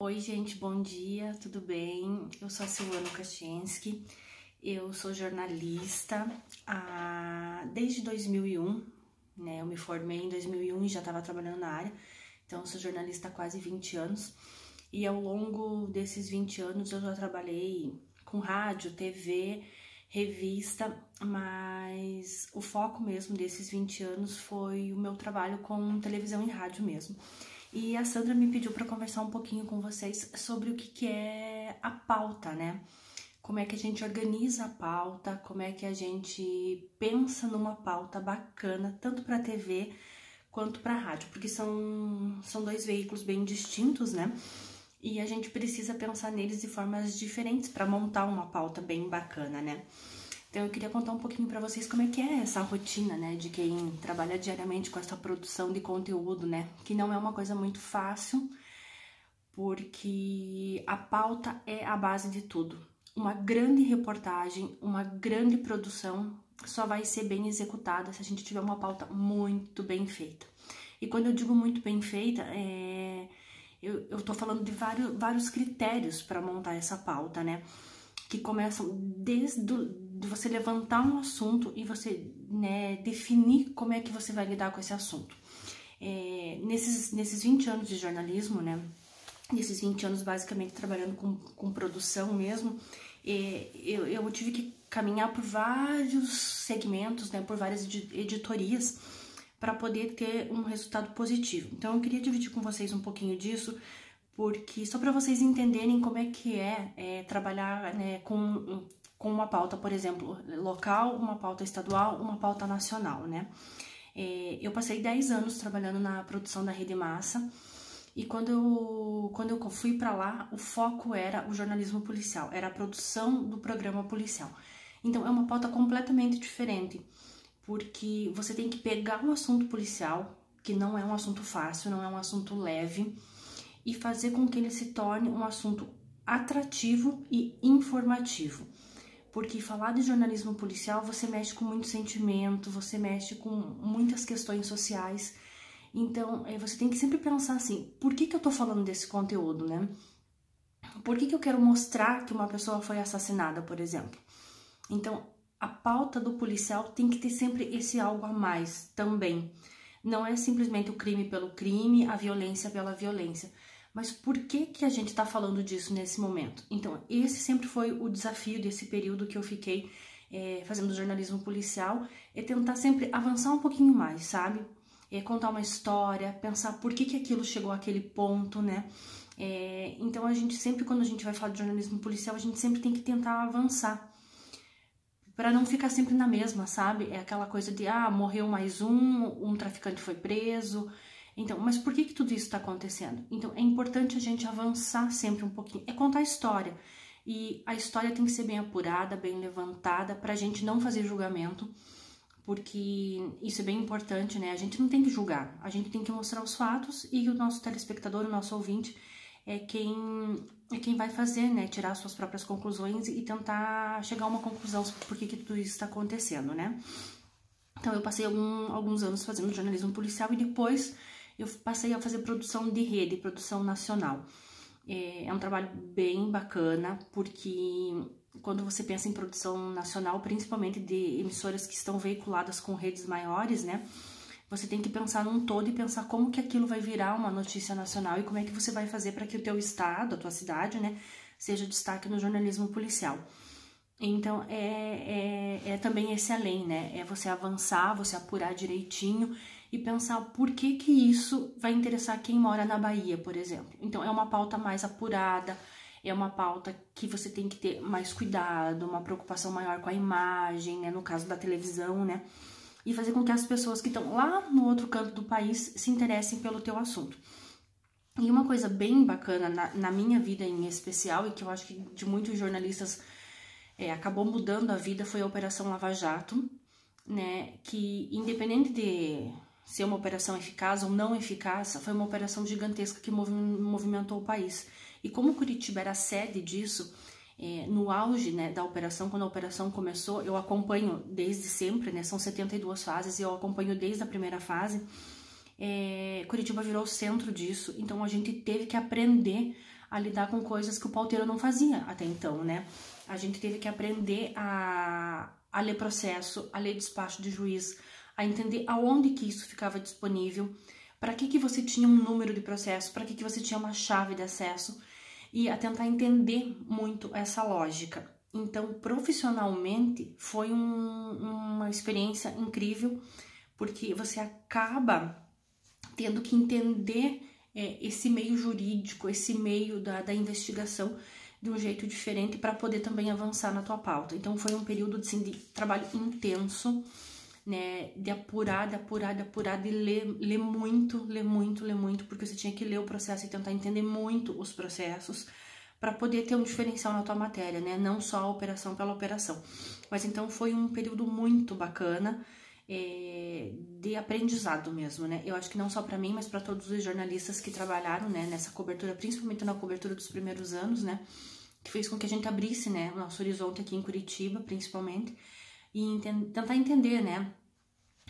Oi, gente, bom dia, tudo bem? Eu sou a Silvana Kaczynski, eu sou jornalista desde 2001, né? Eu me formei em 2001 e já estava trabalhando na área, então eu sou jornalista há quase 20 anos. E ao longo desses 20 anos eu já trabalhei com rádio, TV, revista, mas o foco mesmo desses 20 anos foi o meu trabalho com televisão e rádio mesmo. E a Sandra me pediu para conversar um pouquinho com vocês sobre o que é a pauta, né? Como é que a gente organiza a pauta, como é que a gente pensa numa pauta bacana, tanto para TV quanto para rádio, porque são dois veículos bem distintos, né? E a gente precisa pensar neles de formas diferentes para montar uma pauta bem bacana, né? Então eu queria contar um pouquinho para vocês como é que é essa rotina, né, de quem trabalha diariamente com essa produção de conteúdo, né, que não é uma coisa muito fácil, porque a pauta é a base de tudo. Uma grande reportagem, uma grande produção só vai ser bem executada se a gente tiver uma pauta muito bem feita. E quando eu digo muito bem feita, eu tô falando de vários critérios para montar essa pauta, né, que começam desde de você levantar um assunto e você, né, definir como é que você vai lidar com esse assunto. Nesses 20 anos de jornalismo, né, nesses 20 anos basicamente trabalhando com produção mesmo, eu tive que caminhar por vários segmentos, né, por várias editorias para poder ter um resultado positivo. Então eu queria dividir com vocês um pouquinho disso, porque só para vocês entenderem como é que trabalhar, né, com uma pauta, por exemplo, local, uma pauta estadual, uma pauta nacional, né? Eu passei 10 anos trabalhando na produção da Rede Massa e quando eu fui para lá, o foco era o jornalismo policial, era a produção do programa policial. Então é uma pauta completamente diferente, porque você tem que pegar um assunto policial, que não é um assunto fácil, não é um assunto leve, e fazer com que ele se torne um assunto atrativo e informativo. Porque falar de jornalismo policial, você mexe com muito sentimento, você mexe com muitas questões sociais. Então, você tem que sempre pensar assim, por que eu tô falando desse conteúdo, né? Por que eu quero mostrar que uma pessoa foi assassinada, por exemplo? Então, a pauta do policial tem que ter sempre esse algo a mais também. Não é simplesmente o crime pelo crime, a violência pela violência. Mas por que a gente está falando disso nesse momento? Então, esse sempre foi o desafio desse período que eu fiquei fazendo jornalismo policial, é tentar sempre avançar um pouquinho mais, sabe? Contar uma história, pensar por que aquilo chegou àquele ponto, né? Então, a gente sempre, quando a gente vai falar de jornalismo policial, a gente sempre tem que tentar avançar, para não ficar sempre na mesma, sabe? É aquela coisa de, morreu mais um traficante foi preso. Então, mas por que tudo isso está acontecendo? Então, é importante a gente avançar sempre um pouquinho, é contar a história. E a história tem que ser bem apurada, bem levantada, para a gente não fazer julgamento, porque isso é bem importante, né? A gente não tem que julgar, a gente tem que mostrar os fatos e o nosso telespectador, o nosso ouvinte, é quem vai fazer, né? Tirar suas próprias conclusões e tentar chegar a uma conclusão sobre por que tudo isso está acontecendo, né? Então, eu passei alguns anos fazendo jornalismo policial e depois eu passei a fazer produção de rede, produção nacional. É um trabalho bem bacana, porque quando você pensa em produção nacional, principalmente de emissoras que estão veiculadas com redes maiores, né? Você tem que pensar num todo e pensar como que aquilo vai virar uma notícia nacional e como é que você vai fazer para que o teu estado, a tua cidade, né, seja destaque no jornalismo policial. Então, é também esse além, né? É você avançar, você apurar direitinho e pensar por que isso vai interessar quem mora na Bahia, por exemplo. Então, é uma pauta mais apurada, é uma pauta que você tem que ter mais cuidado, uma preocupação maior com a imagem, né? No caso da televisão, né? E fazer com que as pessoas que estão lá no outro canto do país se interessem pelo teu assunto. E uma coisa bem bacana na minha vida em especial, e que eu acho que de muitos jornalistas acabou mudando a vida, foi a Operação Lava Jato, né? Que independente de ser uma operação eficaz ou não eficaz, foi uma operação gigantesca que movimentou o país. E como Curitiba era a sede disso, no auge, né, da operação, quando a operação começou, eu acompanho desde sempre, né? São 72 fases e eu acompanho desde a primeira fase. Curitiba virou o centro disso, então a gente teve que aprender a lidar com coisas que o pauteiro não fazia até então, né? A gente teve que aprender a ler processo, a ler despacho de juiz, a entender aonde que isso ficava disponível, para que você tinha um número de processo, para que você tinha uma chave de acesso, e a tentar entender muito essa lógica. Então, profissionalmente, foi uma experiência incrível, porque você acaba tendo que entender esse meio jurídico, esse meio da investigação de um jeito diferente para poder também avançar na tua pauta. Então, foi um período assim, de trabalho intenso, né, de apurar, de ler muito, porque você tinha que ler o processo e tentar entender muito os processos para poder ter um diferencial na tua matéria, né, não só a operação pela operação. Mas então foi um período muito bacana, de aprendizado mesmo, né, eu acho que não só para mim, mas para todos os jornalistas que trabalharam, né, nessa cobertura, principalmente na cobertura dos primeiros anos, né, que fez com que a gente abrisse, né, o nosso horizonte aqui em Curitiba, principalmente, e tentar entender, né,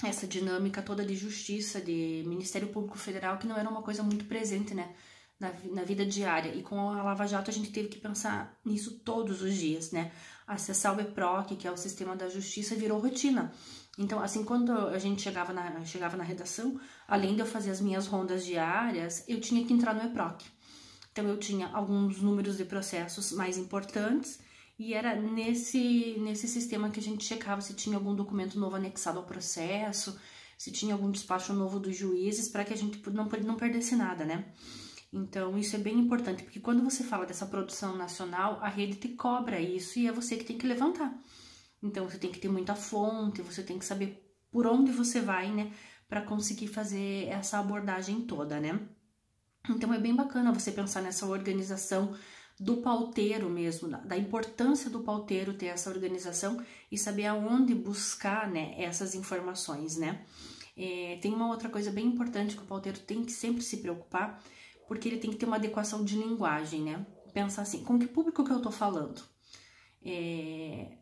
essa dinâmica toda de justiça, de Ministério Público Federal, que não era uma coisa muito presente, né, na vida diária. E com a Lava Jato a gente teve que pensar nisso todos os dias, né. Acessar o BPROC, que é o sistema da justiça, virou rotina. Então, assim, quando a gente chegava na redação, além de eu fazer as minhas rondas diárias, eu tinha que entrar no EPROC. Então, eu tinha alguns números de processos mais importantes, e era nesse sistema que a gente checava se tinha algum documento novo anexado ao processo, se tinha algum despacho novo dos juízes, para que a gente não perdesse nada, né? Então, isso é bem importante, porque quando você fala dessa produção nacional, a rede te cobra isso e é você que tem que levantar. Então, você tem que ter muita fonte, você tem que saber por onde você vai, né, para conseguir fazer essa abordagem toda, né? Então, é bem bacana você pensar nessa organização do pauteiro mesmo, da importância do pauteiro ter essa organização e saber aonde buscar, né, essas informações, né? Tem uma outra coisa bem importante que o pauteiro tem que sempre se preocupar, porque ele tem que ter uma adequação de linguagem, né? Pensar assim, com que público que eu tô falando? É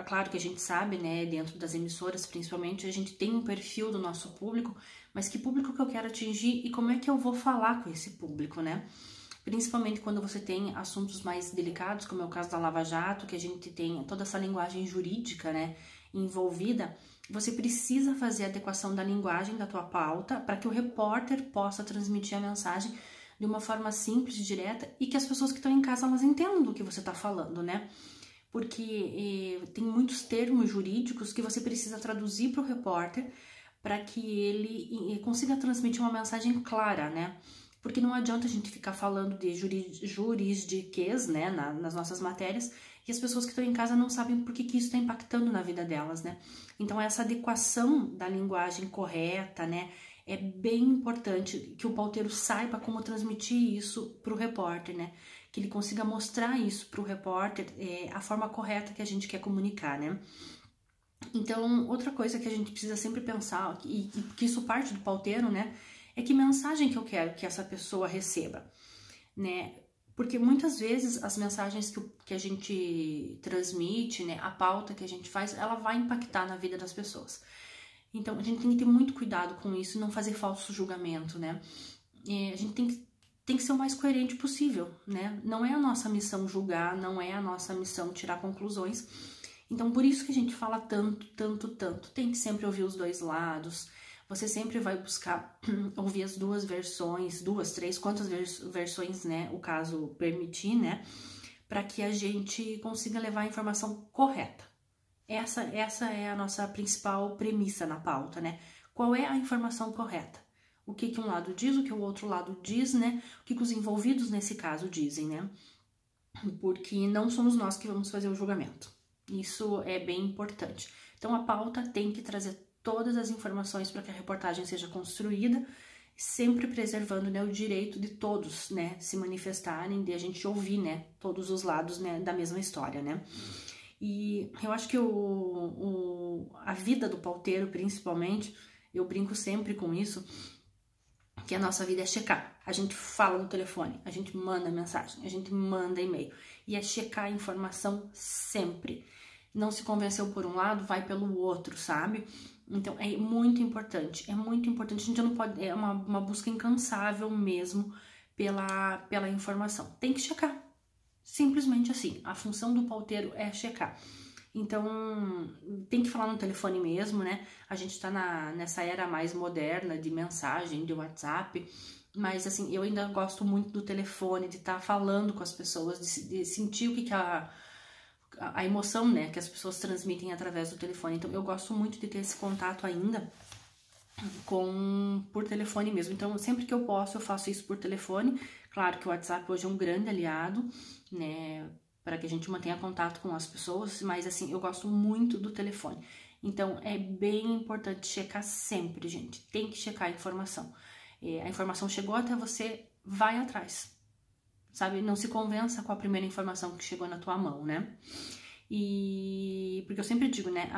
claro que a gente sabe, né, dentro das emissoras principalmente, a gente tem um perfil do nosso público, mas que público que eu quero atingir e como é que eu vou falar com esse público, né? Principalmente quando você tem assuntos mais delicados, como é o caso da Lava Jato, que a gente tem toda essa linguagem jurídica, né, envolvida, você precisa fazer a adequação da linguagem da tua pauta para que o repórter possa transmitir a mensagem de uma forma simples, direta, e que as pessoas que estão em casa, elas entendam do que você está falando, né? Porque tem muitos termos jurídicos que você precisa traduzir para o repórter para que ele consiga transmitir uma mensagem clara, né? Porque não adianta a gente ficar falando de juridiquês, né, nas nossas matérias, e as pessoas que estão em casa não sabem por que isso está impactando na vida delas, né? Então, essa adequação da linguagem correta, né, é bem importante que o pauteiro saiba como transmitir isso para o repórter, né? Que ele consiga mostrar isso para o repórter, a forma correta que a gente quer comunicar, né? Então, outra coisa que a gente precisa sempre pensar, e que isso parte do pauteiro, né? É que mensagem que eu quero que essa pessoa receba, né? Porque muitas vezes as mensagens que a gente transmite, né? A pauta que a gente faz, ela vai impactar na vida das pessoas. Então, a gente tem que ter muito cuidado com isso e não fazer falso julgamento, né? A gente tem que ser o mais coerente possível, né? Não é a nossa missão julgar, não é a nossa missão tirar conclusões. Então, por isso que a gente fala tanto. Tem que sempre ouvir os dois lados. Você sempre vai buscar ouvir as duas versões, 2, 3, quantas versões, né, o caso permitir, né, para que a gente consiga levar a informação correta. Essa é a nossa principal premissa na pauta, né? Qual é a informação correta? O que um lado diz, o que o outro lado diz, né? O que os envolvidos nesse caso dizem, né? Porque não somos nós que vamos fazer o julgamento. Isso é bem importante. Então, a pauta tem que trazer todas as informações para que a reportagem seja construída, sempre preservando, né, o direito de todos, né, se manifestarem, de a gente ouvir, né, todos os lados, né, da mesma história, né. E eu acho que a vida do pauteiro, principalmente, eu brinco sempre com isso, que a nossa vida é checar. A gente fala no telefone, a gente manda mensagem, a gente manda e-mail, e é checar a informação sempre. Não se convenceu por um lado, vai pelo outro, sabe? Então, é muito importante, a gente não pode, é uma busca incansável mesmo pela informação. Tem que checar, simplesmente assim. A função do pauteiro é checar. Então, tem que falar no telefone mesmo, né? A gente tá nessa era mais moderna de mensagem, de WhatsApp, mas assim, eu ainda gosto muito do telefone, de estar falando com as pessoas, de sentir o que a emoção, né, que as pessoas transmitem através do telefone. Então, eu gosto muito de ter esse contato ainda por telefone mesmo. Então, sempre que eu posso, eu faço isso por telefone. Claro que o WhatsApp hoje é um grande aliado, né, para que a gente mantenha contato com as pessoas, mas assim, eu gosto muito do telefone. Então, é bem importante checar sempre, gente. Tem que checar a informação. A informação chegou até você, vai atrás, sabe? Não se convença com a primeira informação que chegou na tua mão, né? E porque eu sempre digo, né,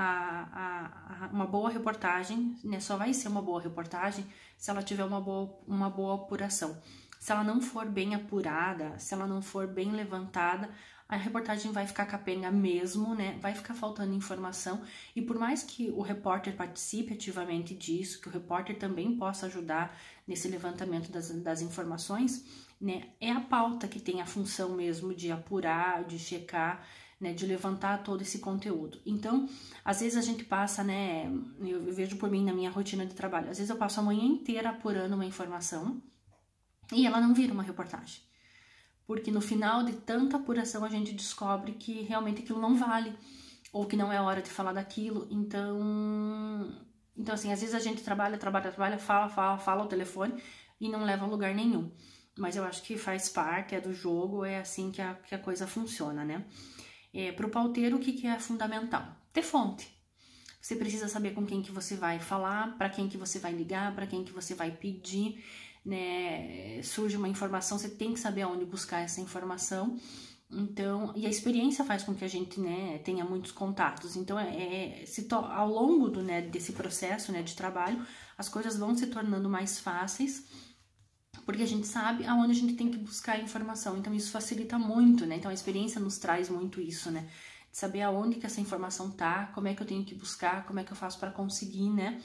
uma boa reportagem, né, só vai ser uma boa reportagem se ela tiver uma boa apuração. Se ela não for bem apurada, se ela não for bem levantada, a reportagem vai ficar capenga mesmo, né? Vai ficar faltando informação. E por mais que o repórter participe ativamente disso, que o repórter também possa ajudar nesse levantamento das informações, né? É a pauta que tem a função mesmo de apurar, de checar, né? De levantar todo esse conteúdo. Então, às vezes a gente passa, né? Eu vejo por mim na minha rotina de trabalho. Às vezes eu passo a manhã inteira apurando uma informação e ela não vira uma reportagem. Porque no final de tanta apuração a gente descobre que realmente aquilo não vale, ou que não é hora de falar daquilo. Então assim, às vezes a gente trabalha, fala ao telefone e não leva a lugar nenhum. Mas eu acho que faz parte, é do jogo, é assim que a coisa funciona, né? Para o pauteiro, o que é fundamental? Ter fonte. Você precisa saber com quem que você vai falar, para quem que você vai ligar, para quem que você vai pedir, né? Surge uma informação, você tem que saber aonde buscar essa informação. Então, e a experiência faz com que a gente, né, tenha muitos contatos. Então, ao longo desse processo, né, de trabalho, as coisas vão se tornando mais fáceis, porque a gente sabe aonde a gente tem que buscar a informação. Então, isso facilita muito, né? Então, a experiência nos traz muito isso, né? De saber aonde que essa informação tá, como é que eu tenho que buscar, como é que eu faço para conseguir, né?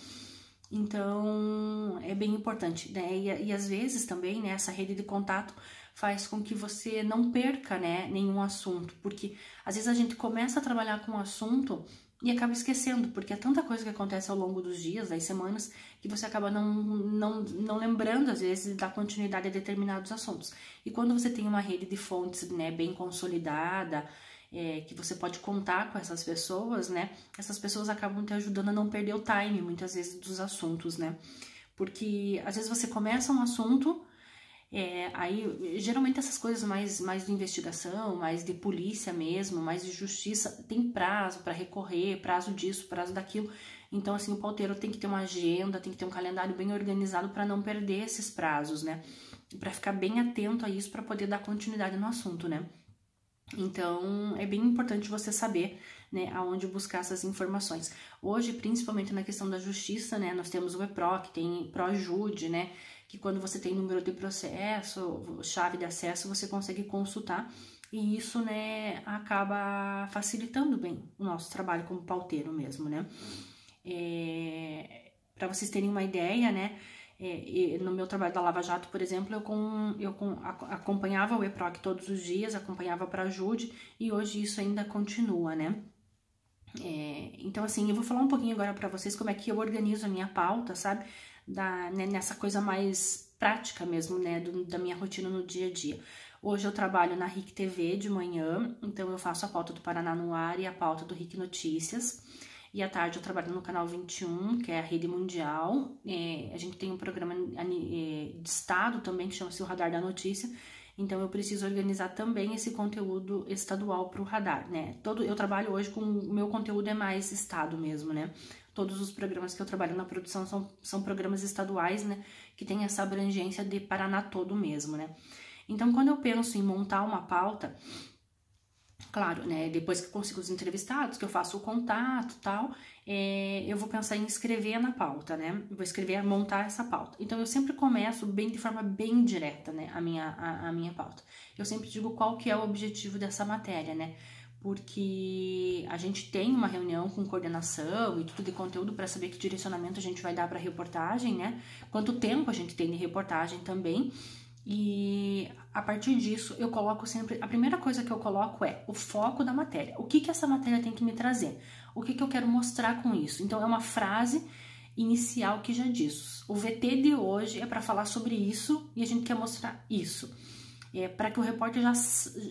Então, é bem importante, né? E às vezes também, né, essa rede de contato faz com que você não perca, né, nenhum assunto, porque às vezes a gente começa a trabalhar com um assunto e acaba esquecendo, porque é tanta coisa que acontece ao longo dos dias, das semanas, que você acaba não lembrando, às vezes, de dar continuidade a determinados assuntos. E quando você tem uma rede de fontes, né, bem consolidada, que você pode contar com essas pessoas, né? Essas pessoas acabam te ajudando a não perder o time, muitas vezes, dos assuntos, né? Porque, às vezes, você começa um assunto, aí, geralmente, essas coisas mais de investigação, mais de polícia mesmo, mais de justiça, tem prazo para recorrer, prazo disso, prazo daquilo. Então, assim, o pauteiro tem que ter uma agenda, tem que ter um calendário bem organizado para não perder esses prazos, né? Para ficar bem atento a isso, para poder dar continuidade no assunto, né? Então, é bem importante você saber, né, aonde buscar essas informações. Hoje, principalmente na questão da justiça, né, nós temos o EPROC, tem ProJude, né, que quando você tem número de processo, chave de acesso, você consegue consultar, e isso, né, acaba facilitando bem o nosso trabalho como pauteiro mesmo, né. Para vocês terem uma ideia, né, no meu trabalho da Lava Jato, por exemplo, eu acompanhava o EPROC todos os dias, acompanhava a ProJude, e hoje isso ainda continua, né? Então, assim, eu vou falar um pouquinho agora para vocês como é que eu organizo a minha pauta, sabe? Né, nessa coisa mais prática mesmo, né, da minha rotina no dia a dia. Hoje eu trabalho na RIC TV de manhã, então eu faço a pauta do Paraná no Ar e a pauta do RIC Notícias. E à tarde eu trabalho no canal 21, que é a rede mundial. A gente tem um programa de estado também, que chama-se o Radar da Notícia. Então, eu preciso organizar também esse conteúdo estadual para o radar, né? Eu trabalho hoje com... O meu conteúdo é mais estado mesmo, né? Todos os programas que eu trabalho na produção são programas estaduais, né? Que tem essa abrangência de Paraná todo mesmo, né? Então, quando eu penso em montar uma pauta... Claro, né, depois que eu consigo os entrevistados, que eu faço o contato e tal, eu vou pensar em escrever na pauta, né, eu vou escrever, montar essa pauta. Então, eu sempre começo de forma bem direta, né, a minha pauta. Eu sempre digo qual que é o objetivo dessa matéria, né, porque a gente tem uma reunião com coordenação e tudo de conteúdo para saber que direcionamento a gente vai dar para a reportagem, né, quanto tempo a gente tem de reportagem também. E a partir disso eu coloco sempre, a primeira coisa que eu coloco é o foco da matéria. O que essa matéria tem que me trazer? O que eu quero mostrar com isso? Então é uma frase inicial que já diz. O VT de hoje é para falar sobre isso e a gente quer mostrar isso. É para que o repórter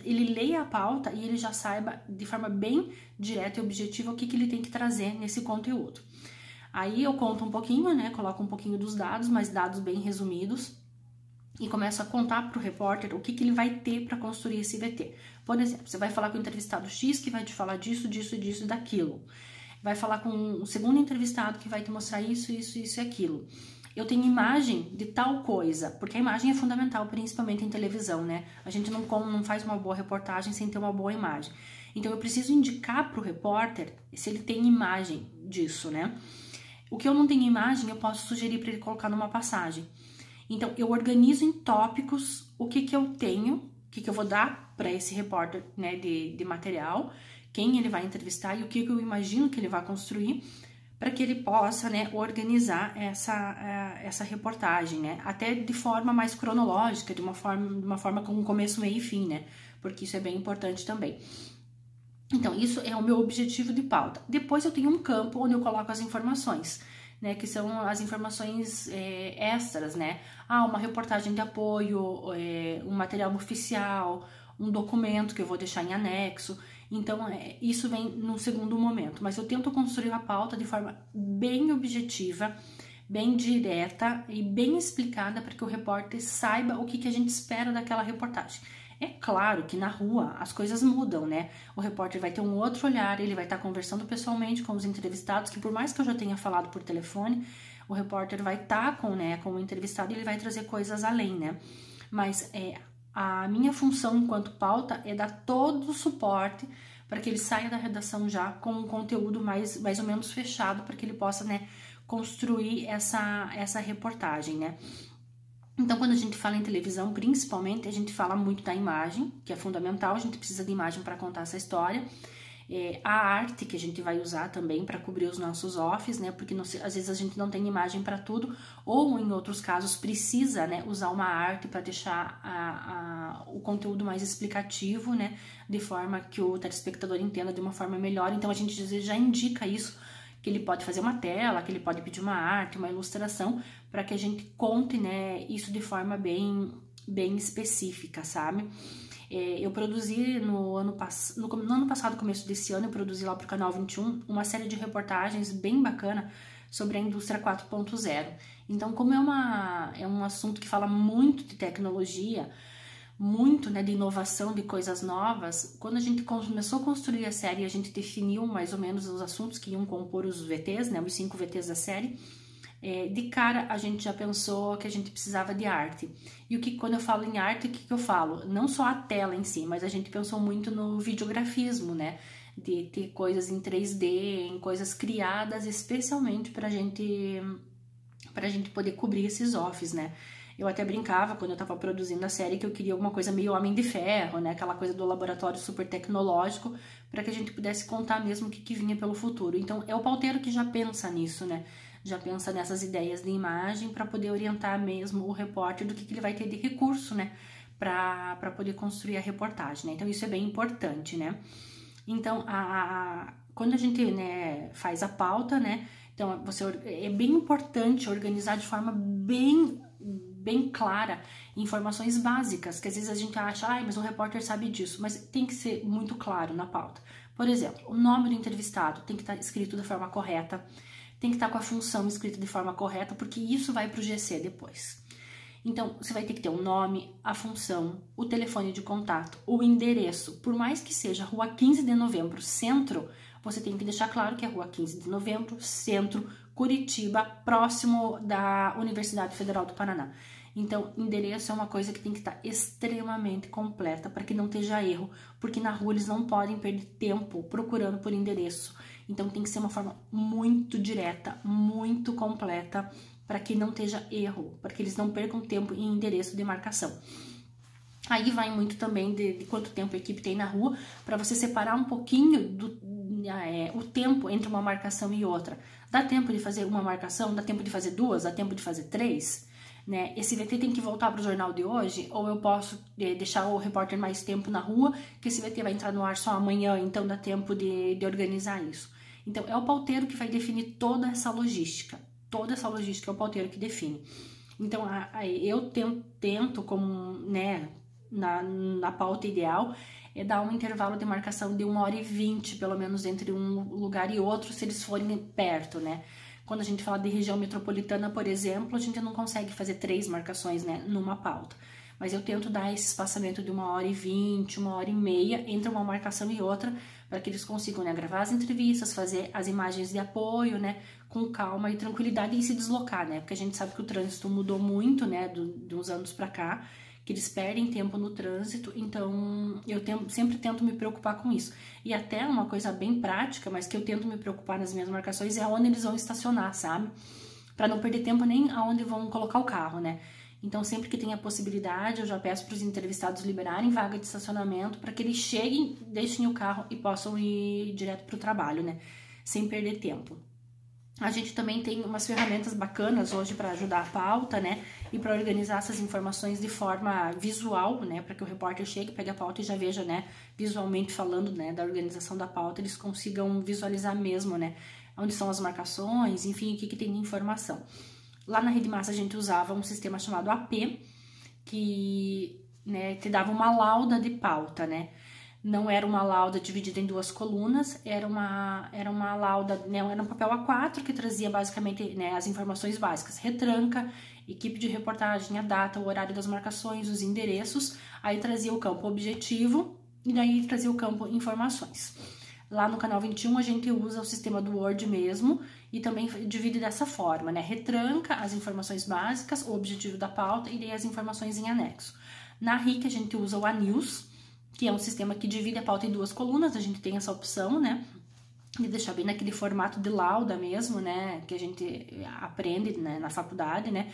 ele leia a pauta e ele já saiba de forma bem direta e objetiva o que ele tem que trazer nesse conteúdo. Aí eu conto um pouquinho, né? Coloco um pouquinho dos dados, mas dados bem resumidos. E começo a contar para o repórter o que ele vai ter para construir esse VT. Por exemplo, você vai falar com o entrevistado X que vai te falar disso, disso, disso e daquilo. Vai falar com o segundo entrevistado que vai te mostrar isso, isso, isso e aquilo. Eu tenho imagem de tal coisa, porque a imagem é fundamental, principalmente em televisão, né? A gente não faz uma boa reportagem sem ter uma boa imagem. Então eu preciso indicar para o repórter se ele tem imagem disso, né? O que eu não tenho imagem, eu posso sugerir para ele colocar numa passagem. Então, eu organizo em tópicos o que eu tenho, o que eu vou dar para esse repórter, né, de material, quem ele vai entrevistar e o que eu imagino que ele vai construir, para que ele possa, né, organizar essa reportagem, né, até de forma mais cronológica, de uma forma com começo, meio e fim, né, porque isso é bem importante também. Então, isso é o meu objetivo de pauta. Depois eu tenho um campo onde eu coloco as informações, né, que são as informações extras, né? Uma reportagem de apoio, um material oficial, um documento que eu vou deixar em anexo. Então, isso vem num segundo momento. Mas eu tento construir a pauta de forma bem objetiva, bem direta e bem explicada para que o repórter saiba o que a gente espera daquela reportagem. É claro que na rua as coisas mudam, né? O repórter vai ter um outro olhar, ele vai estar conversando pessoalmente com os entrevistados, que por mais que eu já tenha falado por telefone, o repórter vai estar com o entrevistado e ele vai trazer coisas além, né? Mas a minha função enquanto pauta é dar todo o suporte para que ele saia da redação já com um conteúdo mais ou menos fechado, para que ele possa, né, construir essa reportagem, né? Então, quando a gente fala em televisão, principalmente, a gente fala muito da imagem, que é fundamental, a gente precisa de imagem para contar essa história. A arte que a gente vai usar também para cobrir os nossos offs, né? Porque às vezes a gente não tem imagem para tudo, ou em outros casos precisa, né, usar uma arte para deixar o conteúdo mais explicativo, né? De forma que o telespectador entenda de uma forma melhor. Então, a gente às vezes já indica isso, que ele pode fazer uma tela, que ele pode pedir uma arte, uma ilustração, para que a gente conte, né, isso de forma bem específica, sabe? Eu produzi no ano passado, começo desse ano, eu produzi lá para o Canal 21 uma série de reportagens bem bacana sobre a indústria 4.0. Então, como é um assunto que fala muito de tecnologia, muito, né, de inovação, de coisas novas, quando a gente começou a construir a série, a gente definiu mais ou menos os assuntos que iam compor os VTs, né, os 5 VTs da série. De cara a gente já pensou que a gente precisava de arte. E quando eu falo em arte, o que eu falo? Não só a tela em si, mas a gente pensou muito no videografismo, né? De ter coisas em 3D, em coisas criadas especialmente pra gente poder cobrir esses offs, né? Eu até brincava quando eu tava produzindo a série que eu queria alguma coisa meio Homem de Ferro, né? Aquela coisa do laboratório super tecnológico, para que a gente pudesse contar mesmo o que vinha pelo futuro. Então, é o pauteiro que já pensa nisso, né? Já pensa nessas ideias de imagem para poder orientar mesmo o repórter do que ele vai ter de recurso, né? Para poder construir a reportagem, né? Então, isso é bem importante, né? Então, quando a gente, né, faz a pauta, né? Então, é bem importante organizar de forma bem clara informações básicas, que às vezes a gente acha, mas o repórter sabe disso, mas tem que ser muito claro na pauta. Por exemplo, o nome do entrevistado tem que estar escrito da forma correta, tem que estar com a função escrita de forma correta, porque isso vai para o GC depois. Então, você vai ter que ter o nome, a função, o telefone de contato, o endereço. Por mais que seja Rua 15 de Novembro, Centro, você tem que deixar claro que é Rua 15 de Novembro, Centro, Curitiba, próximo da Universidade Federal do Paraná. Então, endereço é uma coisa que tem que estar extremamente completa para que não esteja erro, porque na rua eles não podem perder tempo procurando por endereço. Então, tem que ser uma forma muito direta, muito completa, para que não esteja erro, para que eles não percam tempo em endereço de marcação. Aí vai muito também de quanto tempo a equipe tem na rua, para você separar um pouquinho o tempo entre uma marcação e outra. Dá tempo de fazer uma marcação? Dá tempo de fazer duas? Dá tempo de fazer 3? né? Esse VT tem que voltar para o jornal de hoje, ou eu posso deixar o repórter mais tempo na rua, que esse VT vai entrar no ar só amanhã, então dá tempo de organizar isso. Então, é o pauteiro que vai definir toda essa logística é o pauteiro que define. Então, eu tento como, né, na pauta ideal, é dar um intervalo de marcação de 1h20, pelo menos, entre um lugar e outro, se eles forem perto, né? Quando a gente fala de região metropolitana, por exemplo, a gente não consegue fazer 3 marcações, né, numa pauta. Mas eu tento dar esse espaçamento de 1h20, 1h30 entre uma marcação e outra, para que eles consigam, né, gravar as entrevistas, fazer as imagens de apoio, né, com calma e tranquilidade e se deslocar, né? Porque a gente sabe que o trânsito mudou muito, né, de uns anos para cá, que eles perdem tempo no trânsito, então eu sempre tento me preocupar com isso. E até uma coisa bem prática, mas que eu tento me preocupar nas minhas marcações, é onde eles vão estacionar, sabe? Para não perder tempo nem aonde vão colocar o carro, né? Então, sempre que tem a possibilidade, eu já peço para os entrevistados liberarem vaga de estacionamento para que eles cheguem, deixem o carro e possam ir direto para o trabalho, né? Sem perder tempo. A gente também tem umas ferramentas bacanas hoje para ajudar a pauta, né? E para organizar essas informações de forma visual, né? Para que o repórter chegue, pegue a pauta e já veja, né? Visualmente falando, né? Da organização da pauta, eles consigam visualizar mesmo, né? Onde são as marcações, enfim, o que tem de informação. Lá na Rede Massa a gente usava um sistema chamado AP, que, né, te dava uma lauda de pauta, né? Não era uma lauda dividida em 2 colunas, era uma lauda, né, era um papel A4 que trazia basicamente, né, as informações básicas, retranca, equipe de reportagem, a data, o horário das marcações, os endereços, aí trazia o campo objetivo e daí trazia o campo informações. Lá no canal 21 a gente usa o sistema do Word mesmo e também divide dessa forma, né? Retranca as informações básicas, o objetivo da pauta e daí as informações em anexo. Na RIC a gente usa o ANews, que é um sistema que divide a pauta em 2 colunas, a gente tem essa opção, né? De deixar bem naquele formato de lauda mesmo, né? Que a gente aprende, né, na faculdade, né?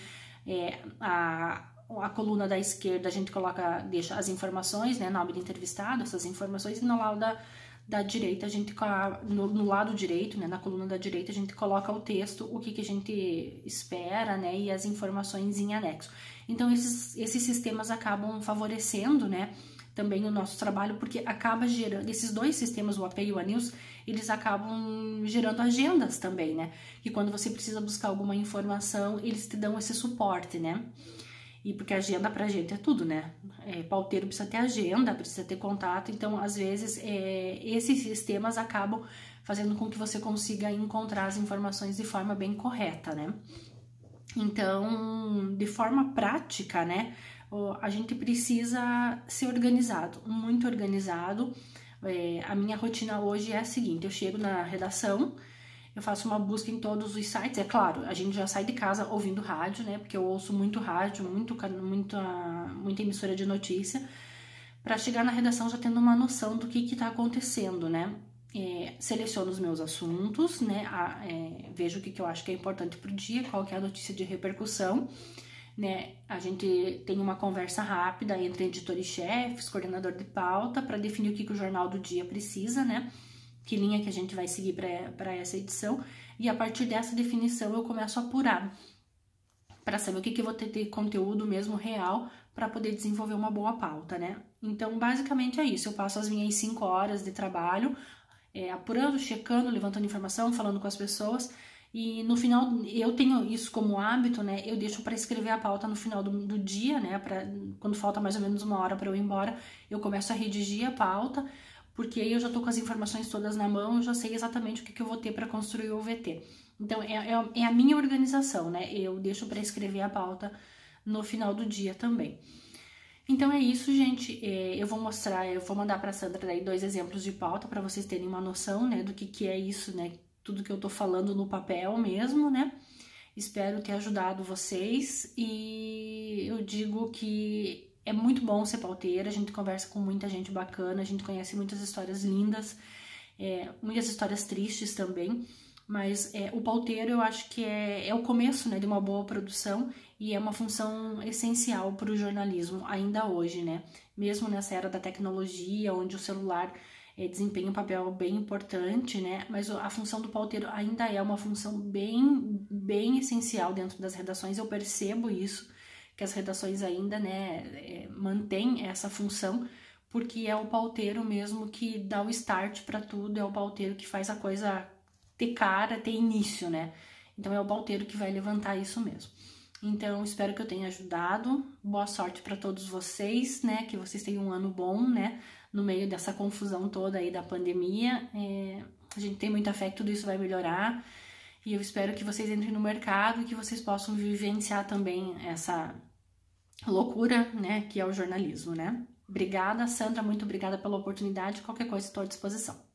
A coluna da esquerda a gente deixa as informações, né? Nome do entrevistado, essas informações, e na lauda da direita, a gente, no lado direito, né, na coluna da direita, a gente coloca o texto, o que a gente espera, né, e as informações em anexo. Então, esses sistemas acabam favorecendo, né, também o nosso trabalho, porque acaba gerando, esses 2 sistemas, o AP e o ANews, eles acabam gerando agendas também, né, que quando você precisa buscar alguma informação, eles te dão esse suporte, né. E porque agenda pra gente é tudo, né? Pauteiro precisa ter agenda, precisa ter contato, então às vezes esses sistemas acabam fazendo com que você consiga encontrar as informações de forma bem correta, né? Então, de forma prática, né? A gente precisa ser organizado, muito organizado. A minha rotina hoje é a seguinte: eu chego na redação, eu faço uma busca em todos os sites. É claro, a gente já sai de casa ouvindo rádio, né? Porque eu ouço muito rádio, muita emissora de notícia, para chegar na redação já tendo uma noção do que tá acontecendo, né? Seleciono os meus assuntos, né? Vejo o que eu acho que é importante pro dia, qual que é a notícia de repercussão, né? A gente tem uma conversa rápida entre editores-chefes, coordenador de pauta, para definir o que o jornal do dia precisa, né? Que linha que a gente vai seguir para essa edição, e a partir dessa definição eu começo a apurar para saber o que eu vou ter de conteúdo mesmo real para poder desenvolver uma boa pauta, né? Então, basicamente é isso, eu passo as minhas 5 horas de trabalho apurando, checando, levantando informação, falando com as pessoas, e no final eu tenho isso como hábito, né? Eu deixo para escrever a pauta no final do dia, né? Quando falta mais ou menos 1 hora para eu ir embora, eu começo a redigir a pauta, porque aí eu já tô com as informações todas na mão, eu já sei exatamente o que eu vou ter para construir o VT. Então, é a minha organização, né? Eu deixo para escrever a pauta no final do dia também. Então, é isso, gente. Eu vou mandar para a Sandra daí 2 exemplos de pauta para vocês terem uma noção, né, do que é isso, né? Tudo que eu tô falando no papel mesmo, né? Espero ter ajudado vocês, e eu digo que é muito bom ser pauteira, a gente conversa com muita gente bacana, a gente conhece muitas histórias lindas, muitas histórias tristes também, mas o pauteiro eu acho que é o começo, né, de uma boa produção, e é uma função essencial para o jornalismo ainda hoje, né? Mesmo nessa era da tecnologia, onde o celular desempenha um papel bem importante, né? Mas a função do pauteiro ainda é uma função bem essencial dentro das redações, eu percebo isso. que as redações ainda, né, mantêm essa função, porque é o pauteiro mesmo que dá o start para tudo, é o pauteiro que faz a coisa ter cara, ter início, né? Então é o pauteiro que vai levantar isso mesmo. Então, espero que eu tenha ajudado. Boa sorte para todos vocês, né? Que vocês tenham um ano bom, né? No meio dessa confusão toda aí da pandemia. A gente tem muita fé que tudo isso vai melhorar. E eu espero que vocês entrem no mercado e que vocês possam vivenciar também essa loucura, né? Que é o jornalismo, né? Obrigada, Sandra. Muito obrigada pela oportunidade. Qualquer coisa, estou à disposição.